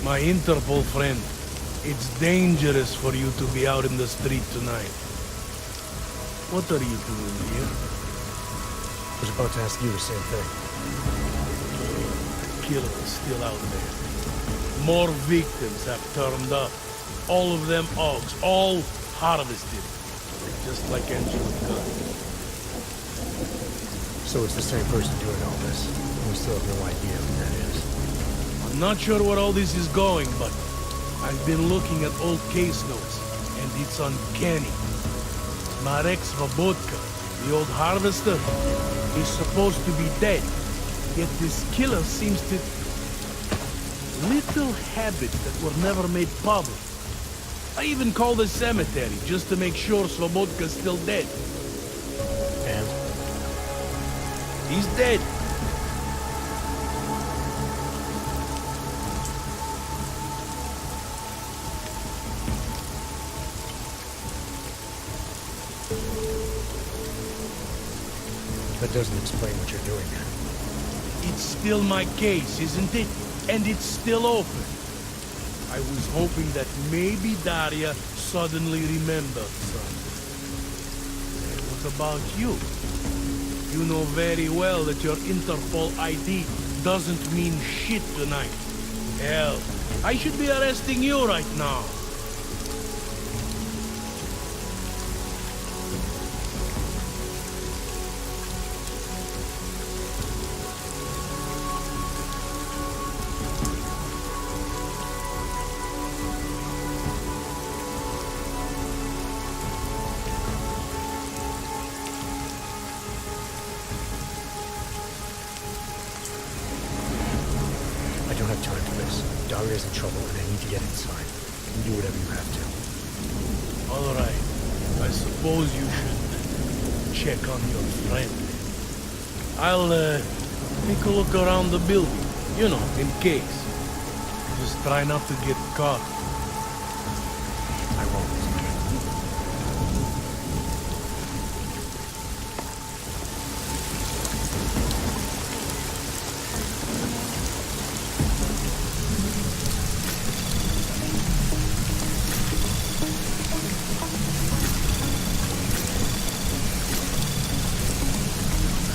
My Interpol friend, it's dangerous for you to be out in the street tonight. What are you doing here? I was about to ask you the same thing. The killer is still out there. More victims have turned up. All of them Augs, all harvested. Just like Angela's gun. So it's the same person doing all this. We still have no idea who that is. I'm not sure where all this is going, but I've been looking at old case notes, and it's uncanny. Marek Svobotka, the old harvester, is supposed to be dead. Yet this killer seems to... little habits that were never made public. I even called the cemetery just to make sure Svobodka's still dead. And? He's dead. That doesn't explain what you're doing here. It's still my case, isn't it? And it's still open. I was hoping that maybe Daria suddenly remembered something. What about you? You know very well that your Interpol ID doesn't mean shit tonight. Hell, I should be arresting you right now. I don't have time for this. Daria's in trouble and I need to get inside. You do whatever you have to. All right. I suppose you should check on your friend. I'll take a look around the building, you know, in case. Just try not to get caught. I won't.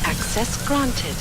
Access granted.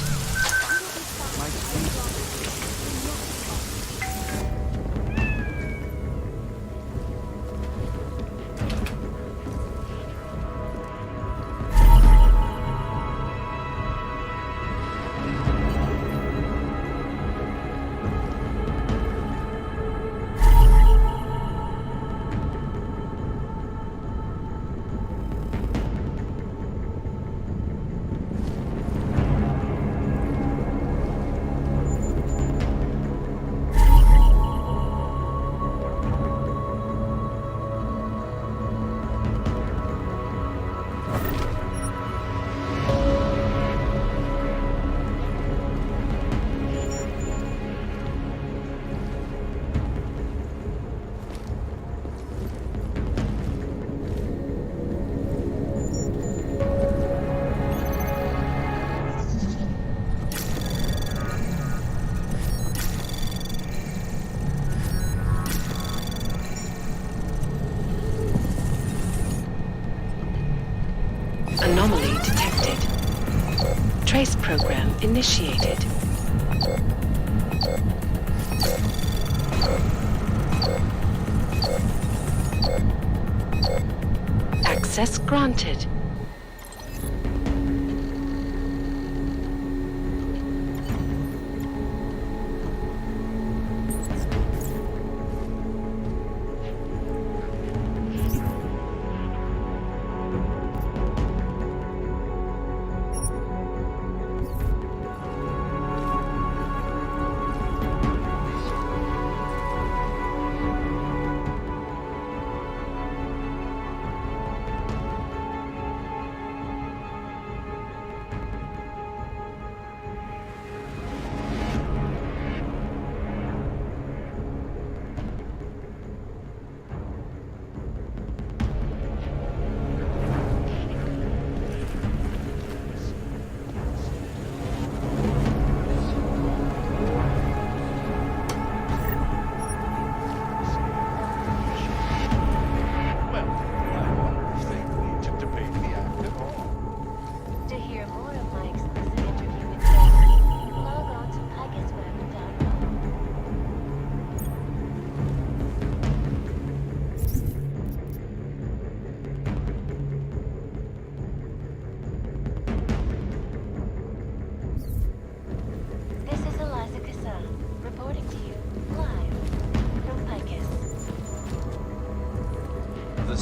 Anomaly detected. Trace program initiated. Access granted.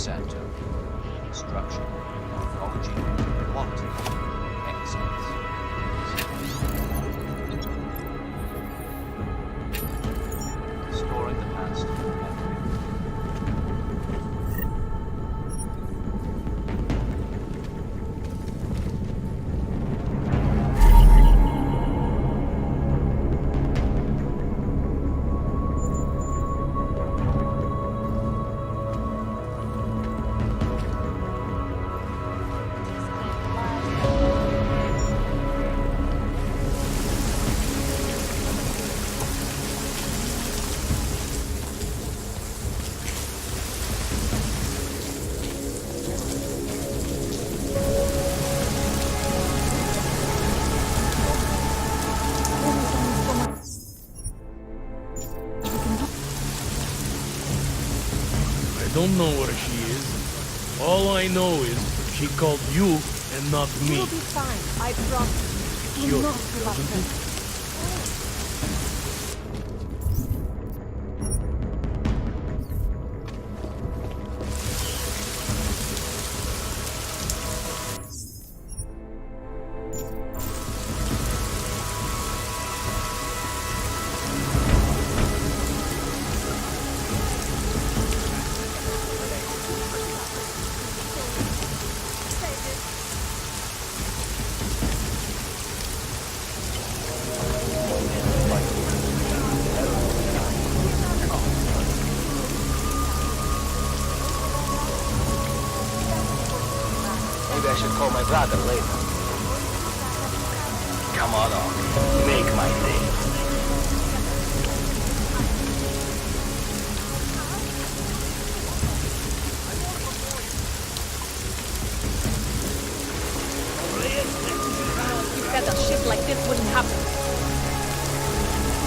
Santo. Structure, morphology, quality, excellence. Storing the past. I don't know where she is. All I know is she called you and not me. You'll be fine, I promise. Do Sure, not give up doesn't hope. it? Maybe I should call my brother later. Come on, make my day. You said that shit like this wouldn't happen.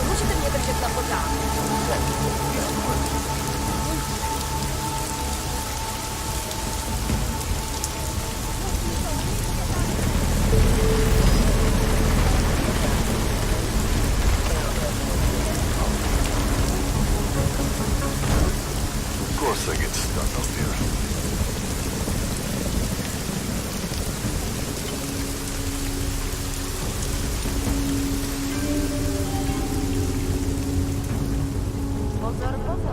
Можете мне держать за вода? Of course I get stuck up here. Pozor, pozor.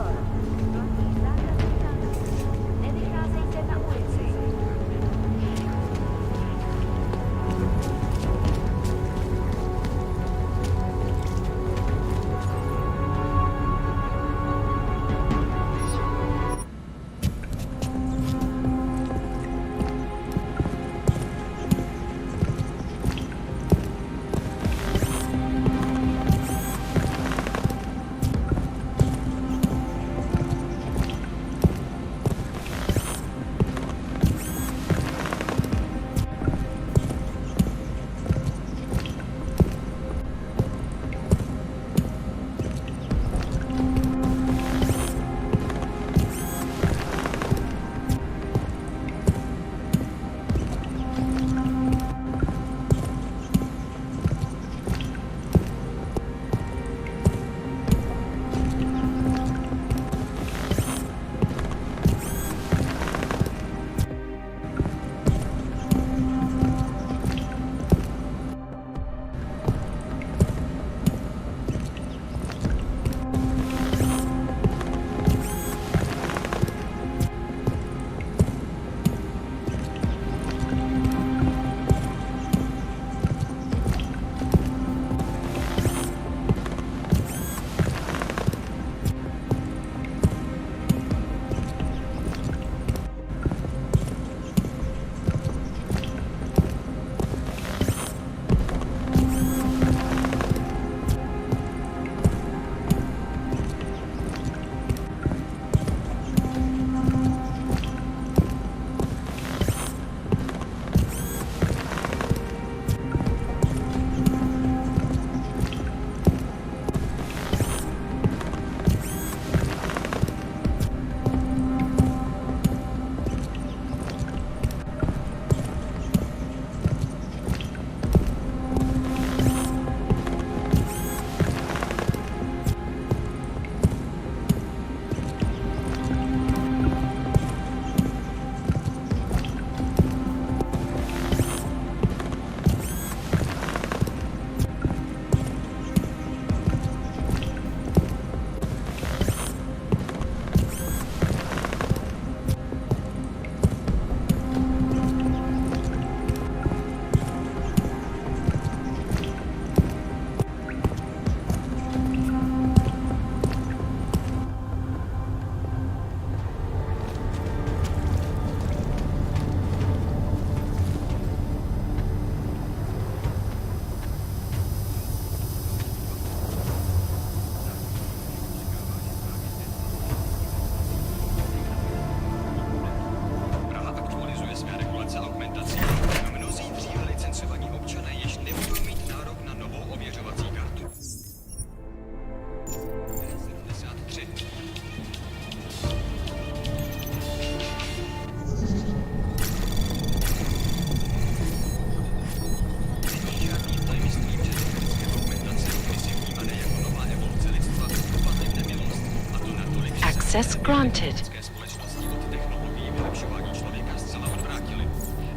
Access granted. Společností od technologií vylepšování člověka zcela odvrátili.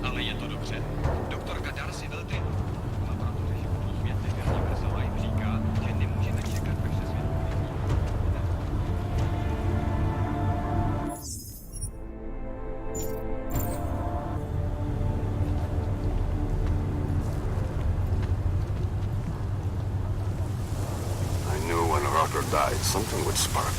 Ale je to dobře. Doktorka Darcy Velty, laboratoře životních větek Universal Life říká, že nemůžeme čekat, až se svět I knew when Rocker died, something would spark.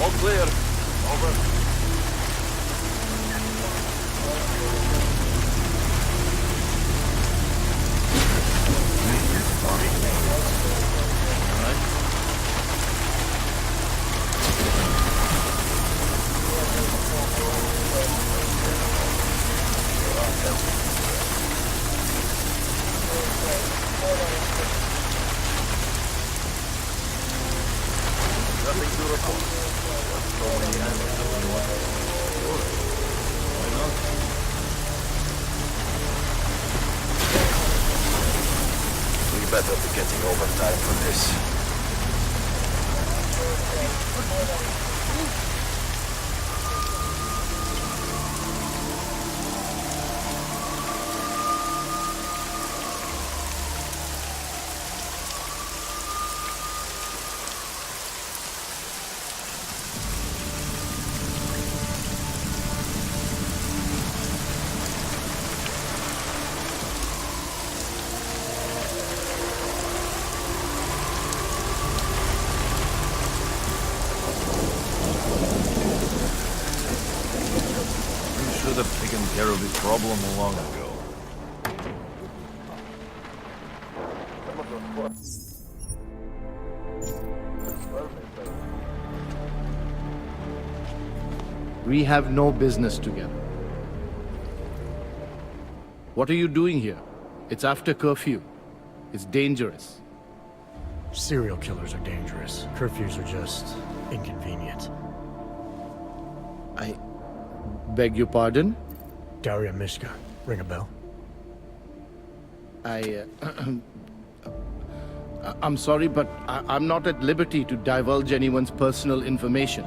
All clear. Over. Nothing to report. We better be getting overtime for this. Should have taken care of this problem long ago. We have no business together. What are you doing here? It's after curfew. It's dangerous. Serial killers are dangerous. Curfews are just inconvenient. I beg your pardon? Daria Mishka. Ring a bell? I'm sorry, but I'm not at liberty to divulge anyone's personal information.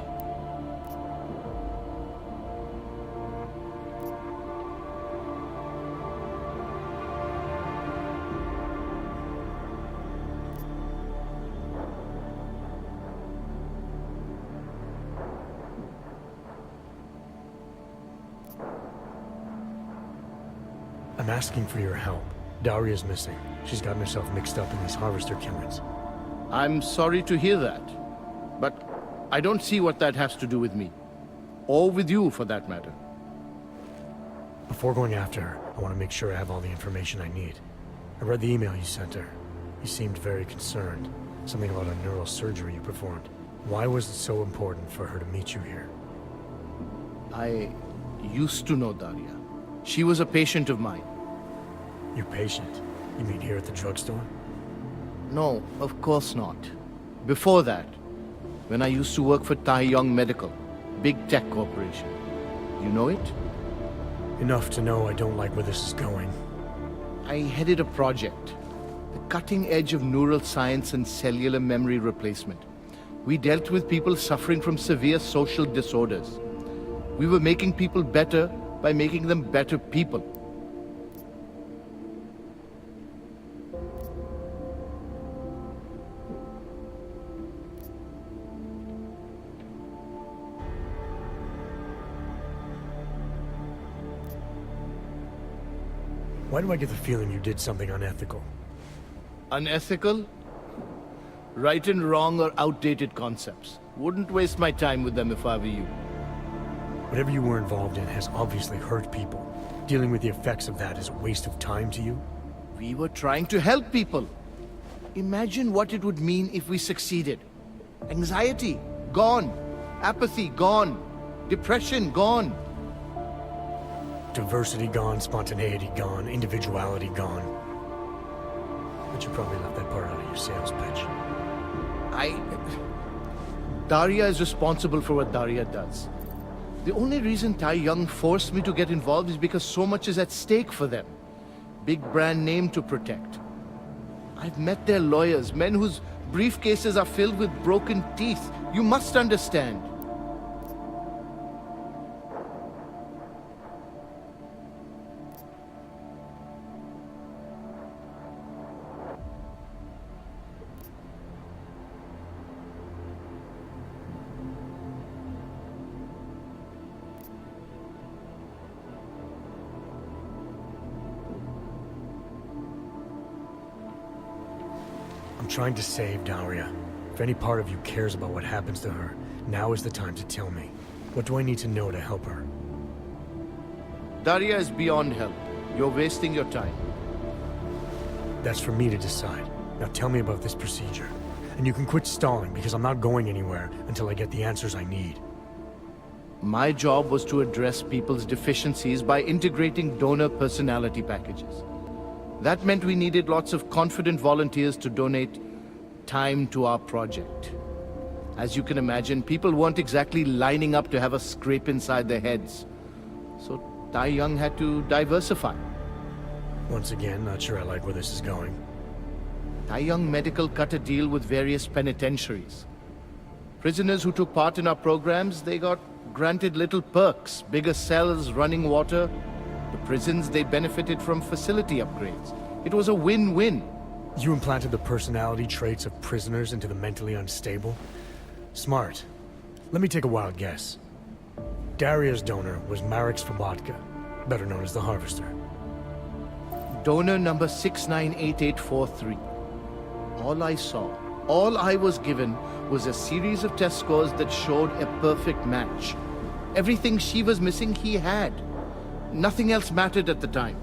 I'm asking for your help. Daria's missing. She's gotten herself mixed up in these harvester killings. I'm sorry to hear that, but I don't see what that has to do with me. Or with you, for that matter. Before going after her, I want to make sure I have all the information I need. I read the email you sent her. You seemed very concerned. Something about a neural surgery you performed. Why was it so important for her to meet you here? I used to know Daria. She was a patient of mine. You patient? You mean here at the drugstore? No, of course not. Before that, when I used to work for Taeyong Medical, big tech corporation. You know it? Enough to know I don't like where this is going. I headed a project. The cutting edge of neural science and cellular memory replacement. We dealt with people suffering from severe social disorders. We were making people better by making them better people. Why do I get the feeling you did something unethical? Unethical? Right and wrong are outdated concepts. Wouldn't waste my time with them if I were you. Whatever you were involved in has obviously hurt people. Dealing with the effects of that is a waste of time to you? We were trying to help people. Imagine what it would mean if we succeeded. Anxiety, gone. Apathy, gone. Depression, gone. Diversity gone, spontaneity gone, individuality gone. But you probably left that part out of your sales pitch. Daria is responsible for what Daria does. The only reason Tai Young forced me to get involved is because so much is at stake for them. Big brand name to protect. I've met their lawyers, men whose briefcases are filled with broken teeth. You must understand. I'm trying to save Daria. If any part of you cares about what happens to her, now is the time to tell me. What do I need to know to help her? Daria is beyond help. You're wasting your time. That's for me to decide. Now tell me about this procedure. And you can quit stalling, because I'm not going anywhere until I get the answers I need. My job was to address people's deficiencies by integrating donor personality packages. That meant we needed lots of confident volunteers to donate time to our project. As you can imagine, people weren't exactly lining up to have a scrape inside their heads. So Tai Young had to diversify. Once again, not sure I like where this is going. Tai Young Medical cut a deal with various penitentiaries. Prisoners who took part in our programs, they got granted little perks, bigger cells, running water. The prisons, they benefited from facility upgrades. It was a win-win. You implanted the personality traits of prisoners into the mentally unstable? Smart. Let me take a wild guess. Daria's donor was Marek Svobotka, better known as the Harvester. Donor number 698843. All I saw, all I was given, was a series of test scores that showed a perfect match. Everything she was missing, he had. Nothing else mattered at the time.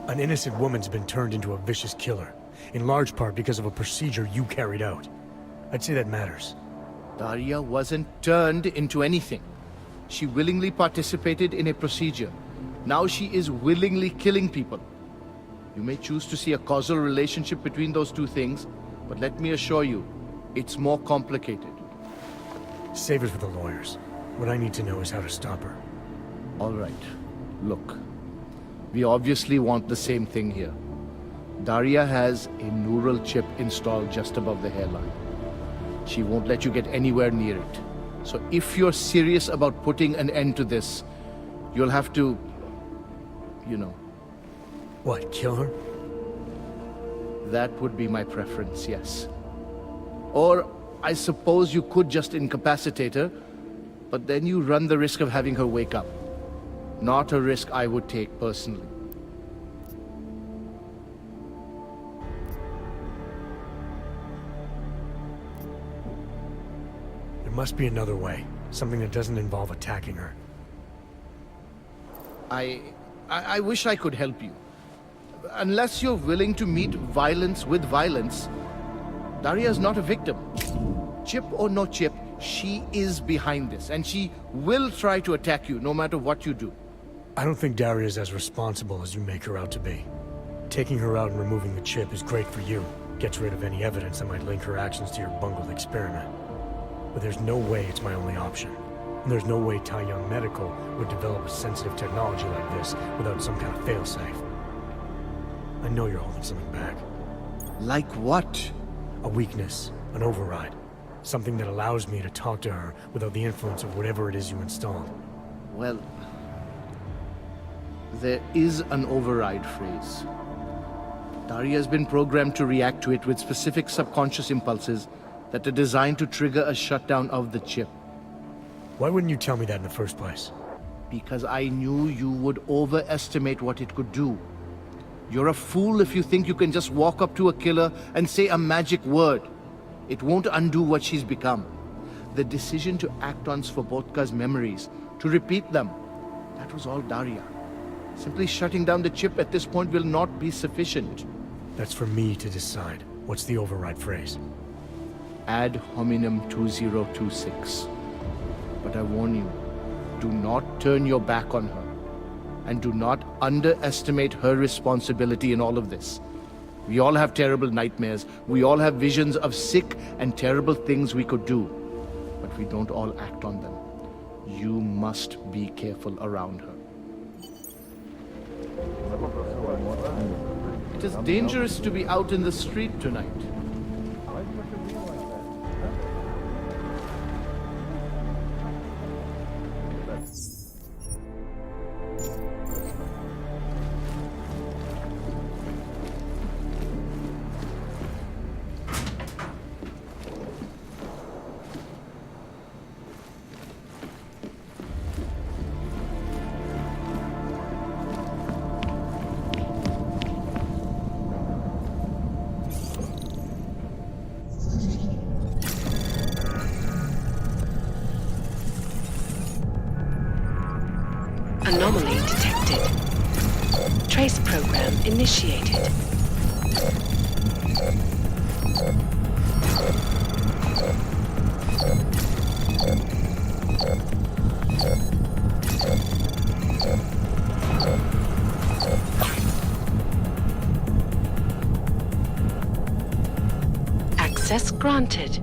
An innocent woman's been turned into a vicious killer, in large part because of a procedure you carried out. I'd say that matters. Daria wasn't turned into anything. She willingly participated in a procedure. Now she is willingly killing people. You may choose to see a causal relationship between those two things, but let me assure you, it's more complicated. Save it for the lawyers. What I need to know is how to stop her. All right. Look, we obviously want the same thing here. Daria has a neural chip installed just above the hairline. She won't let you get anywhere near it. So if you're serious about putting an end to this, you'll have to, you know. What, kill her? That would be my preference, yes. Or I suppose you could just incapacitate her, but then you run the risk of having her wake up. Not a risk I would take personally. There must be another way. Something that doesn't involve attacking her. I wish I could help you. Unless you're willing to meet violence with violence, Daria's not a victim. Chip or no chip, she is behind this, and she will try to attack you no matter what you do. I don't think Daria's as responsible as you make her out to be. Taking her out and removing the chip is great for you, Gets rid of any evidence that might link her actions to your bungled experiment. But there's no way it's my only option. And there's no way Tai Young Medical would develop a sensitive technology like this without some kind of failsafe. I know you're holding something back. Like what? A weakness, an override. Something that allows me to talk to her without the influence of whatever it is you installed. Well, there is an override phrase. Daria has been programmed to react to it with specific subconscious impulses that are designed to trigger a shutdown of the chip. Why wouldn't you tell me that in the first place? Because I knew you would overestimate what it could do. You're a fool if you think you can just walk up to a killer and say a magic word. It won't undo what she's become. The decision to act on Svobodka's memories, to repeat them, that was all Daria. Simply shutting down the chip at this point will not be sufficient. That's for me to decide. What's the override phrase? Ad hominem 2026. But I warn you, do not turn your back on her. And do not underestimate her responsibility in all of this. We all have terrible nightmares. We all have visions of sick and terrible things we could do. But we don't all act on them. You must be careful around her. It is dangerous to be out in the street tonight. Anomaly detected. Trace program initiated. Access granted.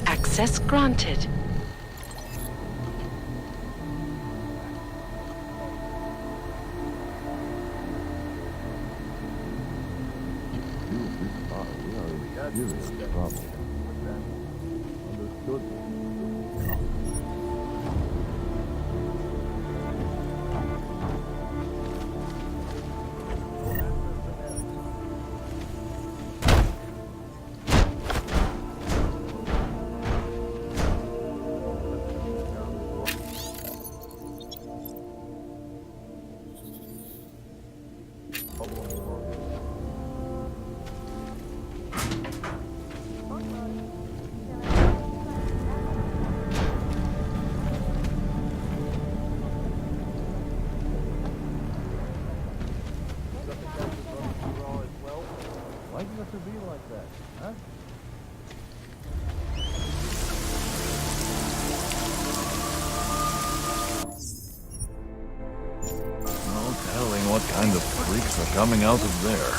Access granted. What kind of freaks are coming out of there?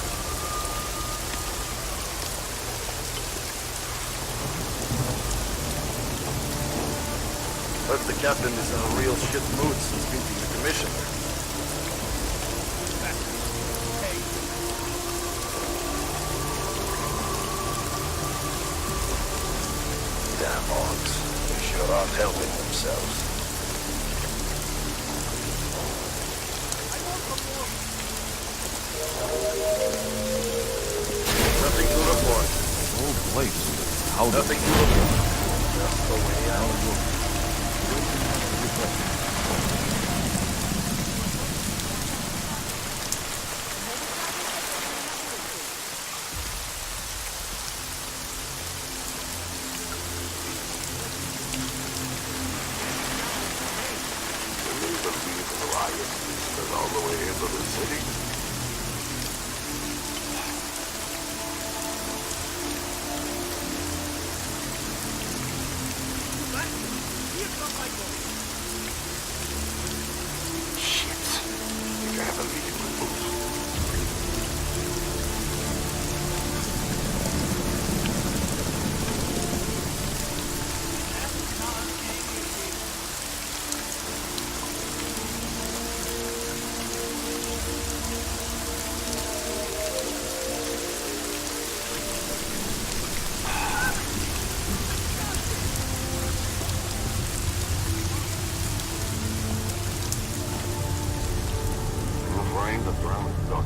But the captain is in a real shit mood since meeting the commissioner. Damn orcs. They sure aren't helping themselves. Nothing to report. The whole place. How Nothing to report. Just the way out. of the city? Shit. I think I have a lead with move. Rain the brown duck.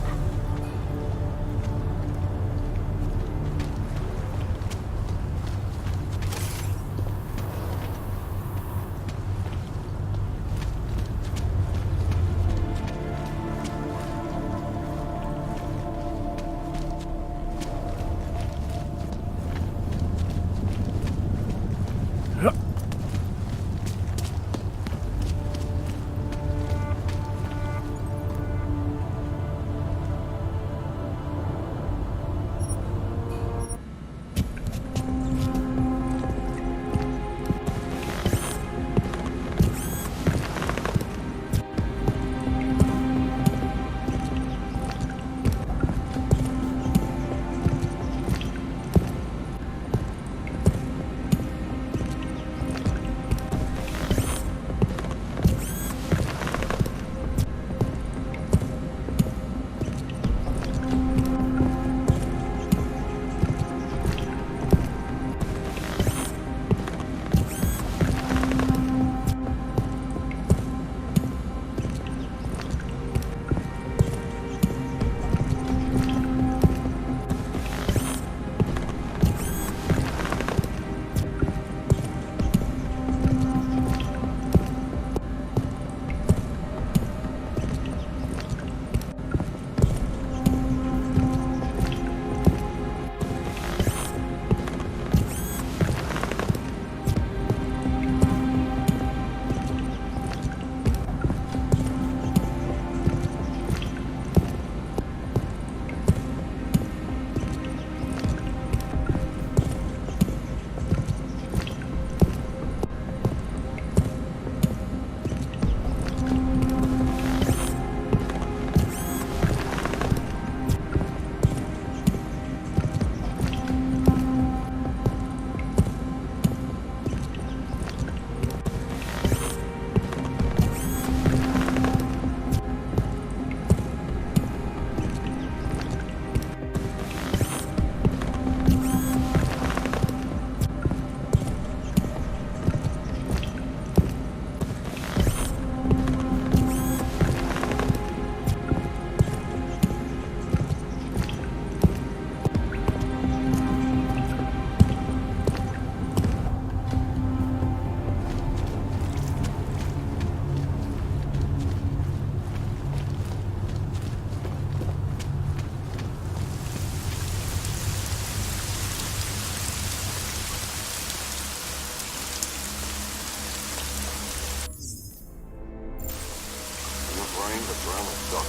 Rain the brown duck.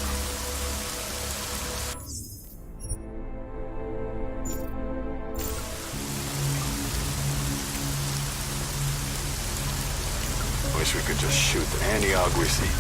Wish we could just shoot any hog we see.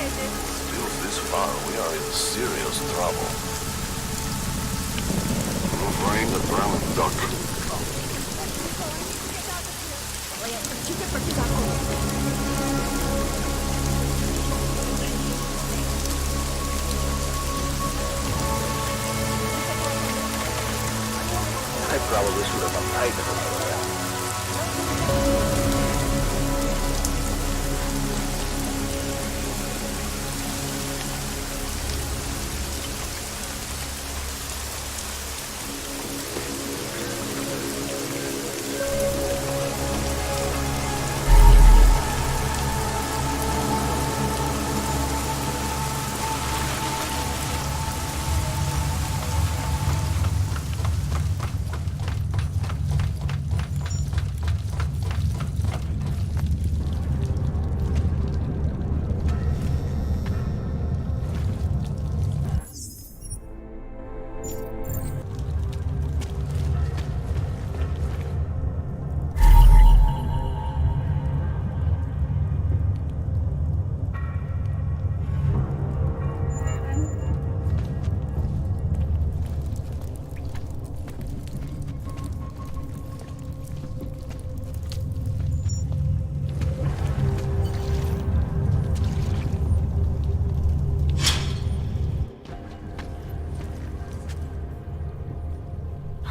Still this far, we are in serious trouble. Rain the brown duck. I probably should have applied to them.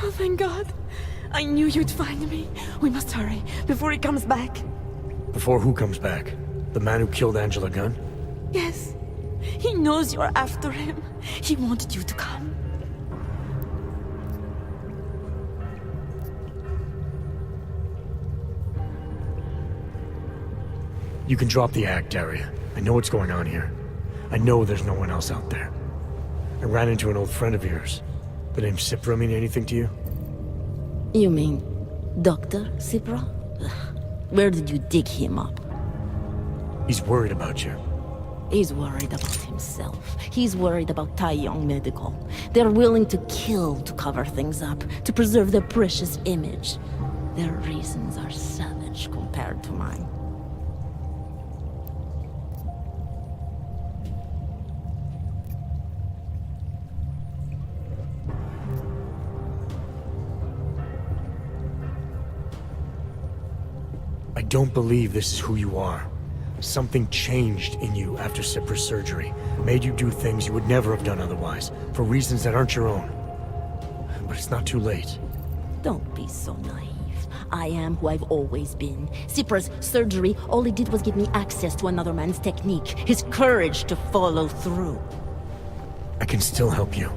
Oh, thank God. I knew you'd find me. We must hurry before he comes back. Before who comes back? The man who killed Angela Gunn? Yes. He knows you're after him. He wanted you to come. You can drop the act, Daria. I know what's going on here. I know there's no one else out there. I ran into an old friend of yours. The name Cipra mean anything to you? You mean Dr. Cipra? Where did you dig him up? He's worried about you. He's worried about himself. He's worried about Tai Yong Medical. They're willing to kill to cover things up, to preserve their precious image. Their reasons are savage compared to mine. I don't believe this is who you are. Something changed in you after Cipra's surgery, made you do things you would never have done otherwise, for reasons that aren't your own. But it's not too late. Don't be so naive. I am who I've always been. Cipra's surgery, all it did was give me access to another man's technique, his courage to follow through. I can still help you.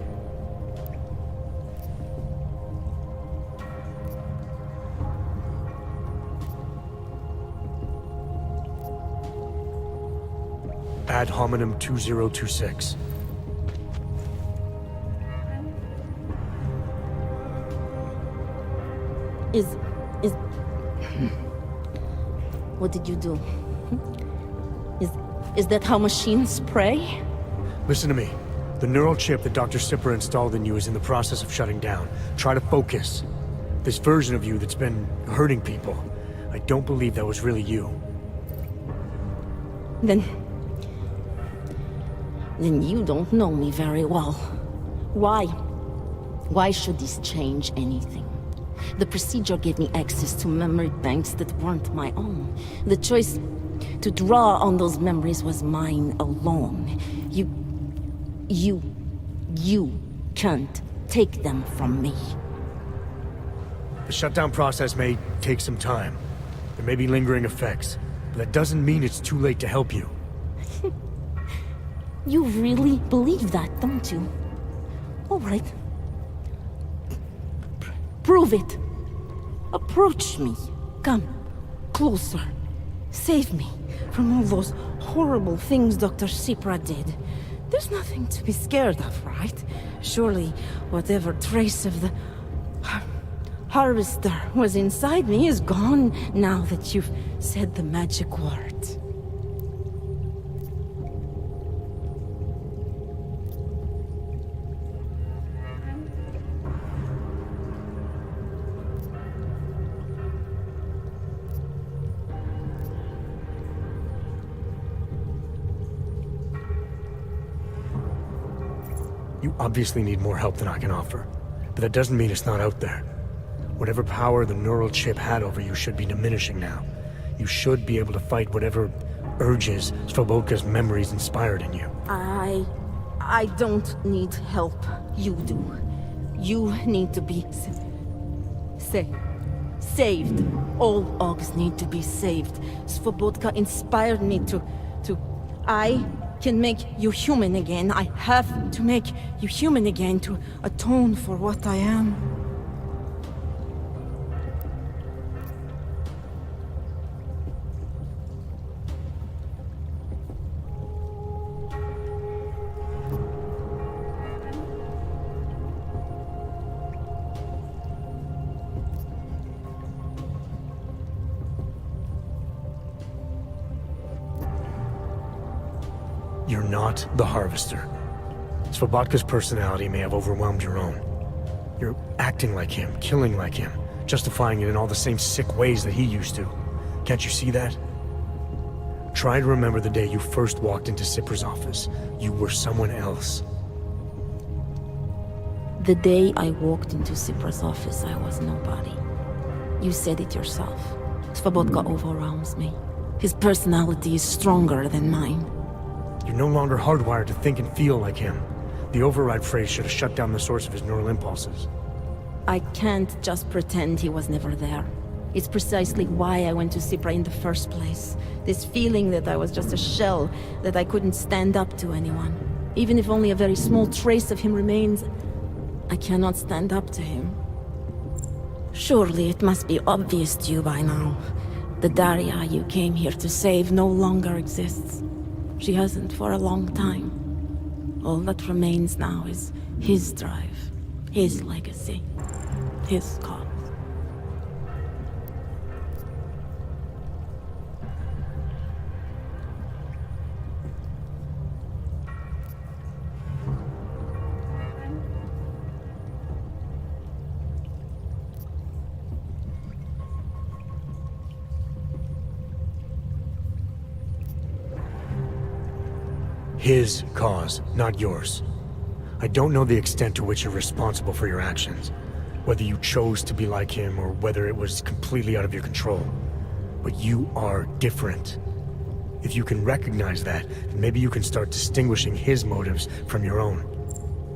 Ad hominem 2026. What did you do? Is that how machines pray? Listen to me. The neural chip that Dr. Cipra installed in you is in the process of shutting down. Try to focus. This version of you that's been hurting people, I don't believe that was really you. Then you don't know me very well. Why? Why should this change anything? The procedure gave me access to memory banks that weren't my own. The choice to draw on those memories was mine alone. You can't take them from me. The shutdown process may take some time. There may be lingering effects, but that doesn't mean it's too late to help you. You really believe that, don't you? All right. Prove it. Approach me. Come. Closer. Save me from all those horrible things Dr. Cipra did. There's nothing to be scared of, right? Surely, whatever trace of the harvester was inside me is gone now that you've said the magic words. You obviously need more help than I can offer, but that doesn't mean it's not out there. Whatever power the neural chip had over you should be diminishing now. You should be able to fight whatever urges Svobodka's memories inspired in you. I don't need help. You do. You need to be saved. All Ogs need to be saved. Svobodka inspired me to... I can make you human again. I have to make you human again to atone for what I am. You're not the Harvester. Svobodka's personality may have overwhelmed your own. You're acting like him, killing like him, justifying it in all the same sick ways that he used to. Can't you see that? Try to remember the day you first walked into Cipra's office. You were someone else. The day I walked into Cipra's office, I was nobody. You said it yourself. Svobodka overwhelms me. His personality is stronger than mine. You're no longer hardwired to think and feel like him. The override phrase should have shut down the source of his neural impulses. I can't just pretend he was never there. It's precisely why I went to Cypra in the first place. This feeling that I was just a shell, that I couldn't stand up to anyone. Even if only a very small trace of him remains, I cannot stand up to him. Surely it must be obvious to you by now. The Daria you came here to save no longer exists. She hasn't for a long time. All that remains now is his drive, his legacy, his cause. His cause, not yours. I don't know the extent to which you're responsible for your actions, whether you chose to be like him or whether it was completely out of your control. But you are different. If you can recognize that, then maybe you can start distinguishing his motives from your own.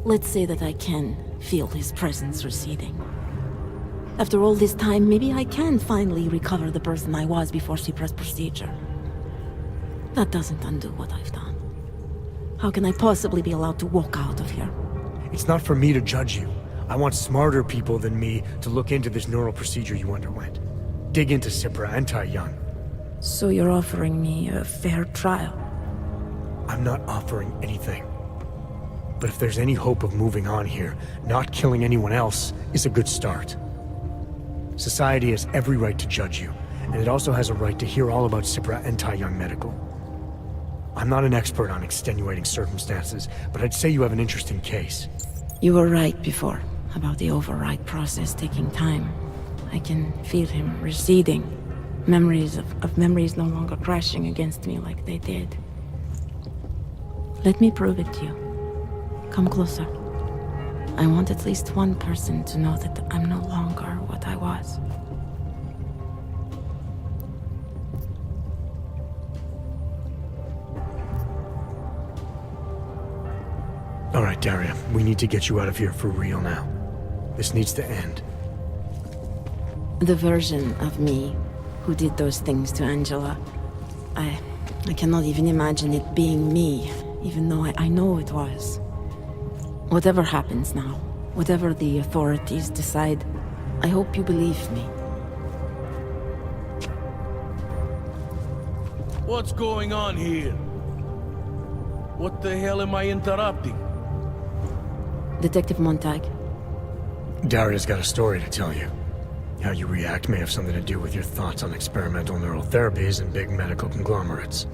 Let's say that I can feel his presence receding. After all this time, maybe I can finally recover the person I was before Cypra's procedure. That doesn't undo what I've done. How can I possibly be allowed to walk out of here? It's not for me to judge you. I want smarter people than me to look into this neural procedure you underwent. Dig into Cypra and Tai Young. So you're offering me a fair trial? I'm not offering anything. But if there's any hope of moving on here, not killing anyone else is a good start. Society has every right to judge you, and it also has a right to hear all about Cypra and Tai Young Medical. I'm not an expert on extenuating circumstances, but I'd say you have an interesting case. You were right before, about the override process taking time. I can feel him receding. Memories of memories no longer crashing against me like they did. Let me prove it to you. Come closer. I want at least one person to know that I'm no longer what I was. All right, Daria, we need to get you out of here for real now. This needs to end. The version of me who did those things to Angela, I cannot even imagine it being me, even though I know it was. Whatever happens now, whatever the authorities decide, I hope you believe me. What's going on here? What the hell am I interrupting? Detective Montag. Daria's got a story to tell you. How you react may have something to do with your thoughts on experimental neural therapies and big medical conglomerates.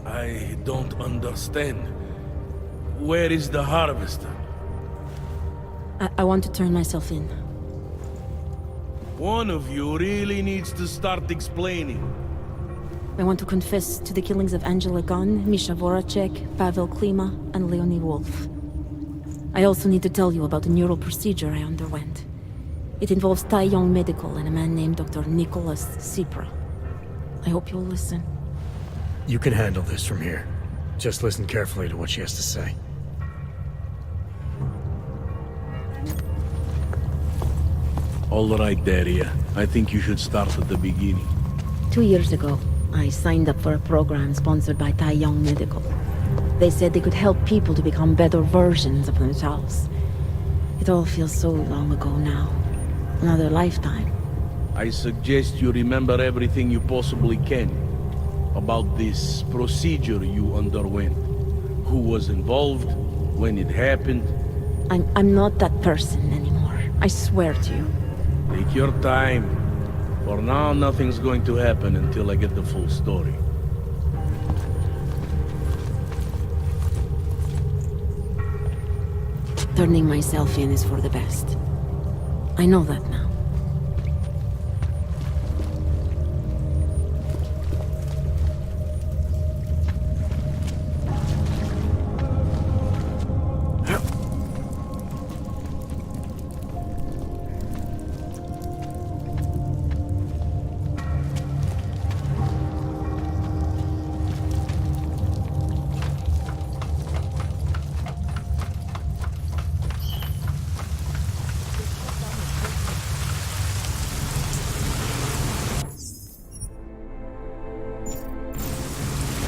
I don't understand. Where is the harvester? I want to turn myself in. One of you really needs to start explaining. I want to confess to the killings of Angela Gunn, Misha Voracek, Pavel Klima, and Leonie Wolf. I also need to tell you about the neural procedure I underwent. It involves Tai Young Medical and a man named Dr. Nicholas Cypra. I hope you'll listen. You can handle this from here. Just listen carefully to what she has to say. All right, Daria. I think you should start at the beginning. 2 years ago, I signed up for a program sponsored by Tai Young Medical. They said they could help people to become better versions of themselves. It all feels so long ago now. Another lifetime. I suggest you remember everything you possibly can about this procedure you underwent. Who was involved, when it happened. I'm not that person anymore. I swear to you. Take your time. For now, nothing's going to happen until I get the full story. Turning myself in is for the best. I know that now.